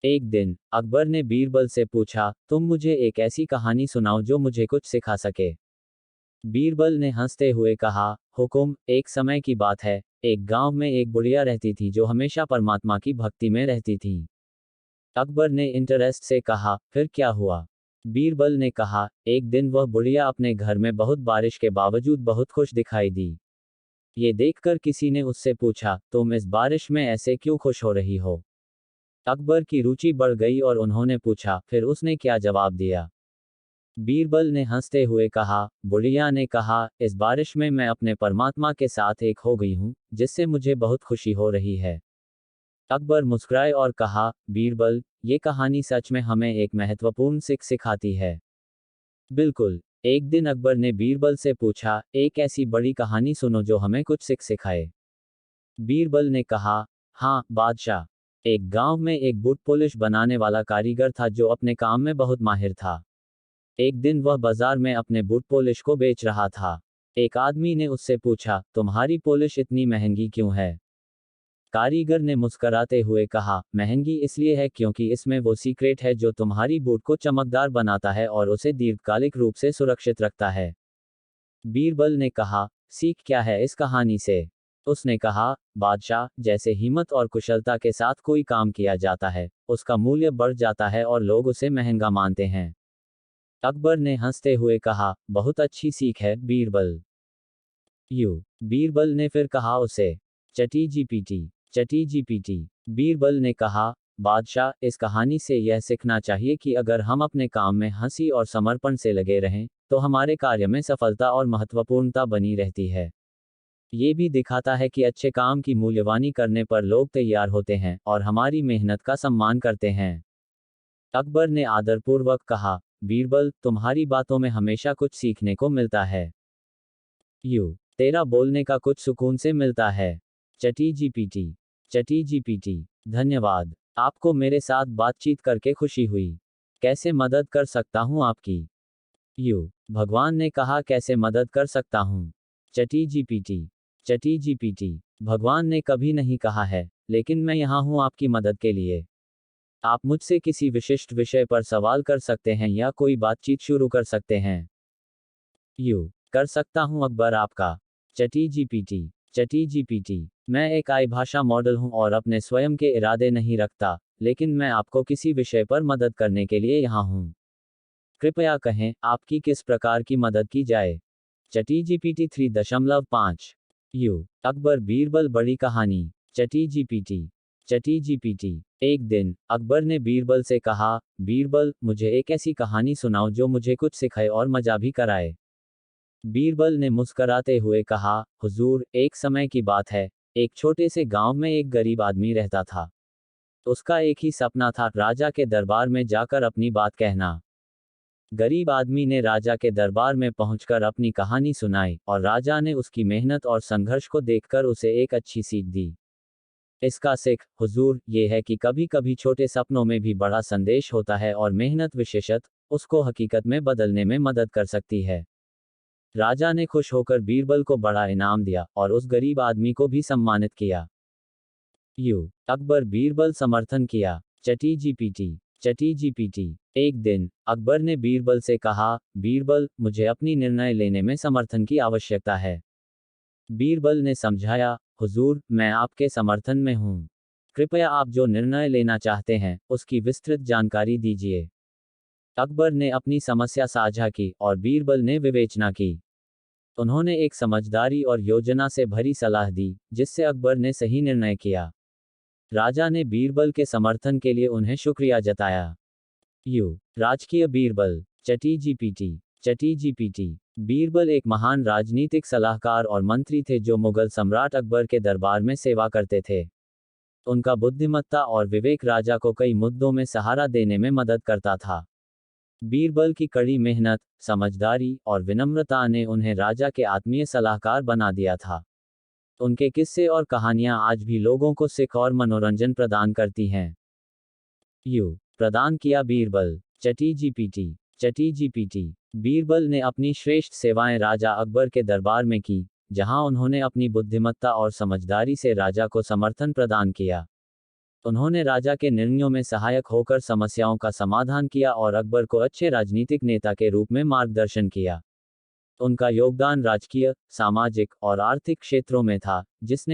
एक दिन अकबर ने बीरबल से पूछा, तुम मुझे एक ऐसी कहानी सुनाओ जो मुझे कुछ सिखा सके। बीरबल ने हंसते हुए कहा, हुकुम, एक समय की बात है। एक गांव में एक बुढ़िया रहती थी जो हमेशा परमात्मा की भक्ति में रहती थी। अकबर ने इंटरेस्ट से कहा, फिर क्या हुआ? बीरबल ने कहा, एक दिन वह बुढ़िया अपने घर में बहुत बारिश के बावजूद बहुत खुश दिखाई दी। ये देखकर किसी ने उससे पूछा, तुम इस बारिश में ऐसे क्यों खुश हो रही हो? अकबर की रुचि बढ़ गई और उन्होंने पूछा, फिर उसने क्या जवाब दिया? बीरबल ने हंसते हुए कहा, बुढ़िया ने कहा, इस बारिश में मैं अपने परमात्मा के साथ एक हो गई हूँ, जिससे मुझे बहुत खुशी हो रही है। अकबर मुस्कुराए और कहा, बीरबल, ये कहानी सच में हमें एक महत्वपूर्ण सीख सिखाती है। बिल्कुल। एक दिन अकबर ने बीरबल से पूछा, एक ऐसी बड़ी कहानी सुनो जो हमें कुछ सीख सिखाए। बीरबल ने कहा, हाँ बादशाह। एक गांव में एक बूट पॉलिश बनाने वाला कारीगर था जो अपने काम में बहुत माहिर था। एक दिन वह बाजार में अपने बूट पॉलिश को बेच रहा था। एक आदमी ने उससे पूछा, तुम्हारी पॉलिश इतनी महंगी क्यों है? कारीगर ने मुस्कराते हुए कहा, महंगी इसलिए है क्योंकि इसमें वो सीक्रेट है जो तुम्हारी बूट को चमकदार बनाता है और उसे दीर्घकालिक रूप से सुरक्षित रखता है। बीरबल ने कहा, सीख क्या है इस कहानी से? उसने कहा, बादशाह, जैसे हिम्मत और कुशलता के साथ कोई काम किया जाता है, उसका मूल्य बढ़ जाता है और लोग उसे महंगा मानते हैं। अकबर ने हंसते हुए कहा, बहुत अच्छी सीख है बीरबल। बीरबल ने फिर कहा उसे, चटी जीपीटी, चटी जीपीटी। बीरबल ने कहा, बादशाह, इस कहानी से यह सीखना चाहिए कि अगर हम अपने काम में हंसी और समर्पण से लगे रहें, तो हमारे कार्य में सफलता और महत्वपूर्णता बनी रहती है। ये भी दिखाता है कि अच्छे काम की मूल्यवानी करने पर लोग तैयार होते हैं और हमारी मेहनत का सम्मान करते हैं। अकबर ने आदरपूर्वक कहा, बीरबल, तुम्हारी बातों में हमेशा कुछ सीखने को मिलता है। तेरा बोलने का कुछ सुकून से मिलता है। चटी जीपीटी, चटी जीपीटी। धन्यवाद। आपको मेरे साथ बातचीत करके खुशी हुई। कैसे मदद कर सकता हूँ आपकी? भगवान ने कहा, कैसे मदद कर सकता हूँ? चटी जीपीटी, चटी जीपीटी। भगवान ने कभी नहीं कहा है, लेकिन मैं यहाँ हूँ आपकी मदद के लिए। आप मुझसे किसी विशिष्ट विषय पर सवाल कर सकते हैं या कोई बातचीत शुरू कर सकते हैं। कर सकता हूं अकबर आपका। चटी जीपीटी, चटी जीपीटी। मैं एक आई भाषा मॉडल हूं और अपने स्वयं के इरादे नहीं रखता, लेकिन मैं आपको किसी विषय पर मदद करने के लिए यहाँ हूँ। कृपया कहें, आपकी किस प्रकार की मदद की जाए? चटी जीपीटी 3.5। अकबर बीरबल बड़ी कहानी। चटी जीपीटी, चटी जीपीटी। एक दिन अकबर ने बीरबल से कहा, बीरबल, मुझे एक ऐसी कहानी सुनाओ जो मुझे कुछ सिखाए और मजा भी कराए। बीरबल ने मुस्कराते हुए कहा, हुजूर, एक समय की बात है। एक छोटे से गांव में एक गरीब आदमी रहता था। उसका एक ही सपना था, राजा के दरबार में जाकर अपनी बात कहना। गरीब आदमी ने राजा के दरबार में पहुंचकर अपनी कहानी सुनाई और राजा ने उसकी मेहनत और संघर्ष को देखकर उसे एक अच्छी सीख दी। इसका सीख, हुजूर, ये है कि कभी कभी छोटे सपनों में भी बड़ा संदेश होता है और मेहनत विशेषत उसको हकीकत में बदलने में मदद कर सकती है। राजा ने खुश होकर बीरबल को बड़ा इनाम दिया और उस गरीब आदमी को भी सम्मानित किया। अकबर बीरबल समर्थन किया। चटी जीपीटी, चटी जीपीटी। एक दिन अकबर ने बीरबल से कहा, बीरबल, मुझे अपनी निर्णय लेने में समर्थन की आवश्यकता है। बीरबल ने समझाया, हुजूर, मैं आपके समर्थन में हूँ। कृपया आप जो निर्णय लेना चाहते हैं, उसकी विस्तृत जानकारी दीजिए। अकबर ने अपनी समस्या साझा की और बीरबल ने विवेचना की। उन्होंने एक समझदारी और योजना से भरी सलाह दी, जिससे अकबर ने सही निर्णय किया। राजा ने बीरबल के समर्थन के लिए उन्हें शुक्रिया जताया। राजकीय बीरबल। चटी जीपीटी, चटी जीपीटी। बीरबल एक महान राजनीतिक सलाहकार और मंत्री थे जो मुगल सम्राट अकबर के दरबार में सेवा करते थे। उनका बुद्धिमत्ता और विवेक राजा को कई मुद्दों में सहारा देने में मदद करता था। बीरबल की कड़ी मेहनत, समझदारी और विनम्रता ने उन्हें राजा के आत्मीय सलाहकार बना दिया था। उनके किस्से और कहानियां आज भी लोगों को सीख और मनोरंजन प्रदान करती हैं। प्रदान किया बीरबल। चटी जीपीटी, चटी जीपीटी। बीरबल ने अपनी श्रेष्ठ सेवाएं राजा अकबर के दरबार में की, जहां उन्होंने अपनी बुद्धिमत्ता और समझदारी से राजा को समर्थन प्रदान किया। उन्होंने राजा के निर्णयों में सहायक होकर समस्याओं का समाधान किया और अकबर को अच्छे राजनीतिक नेता के रूप में मार्गदर्शन किया। उनका योगदान राजकीय, सामाजिक और आर्थिक क्षेत्रों में था, जिसने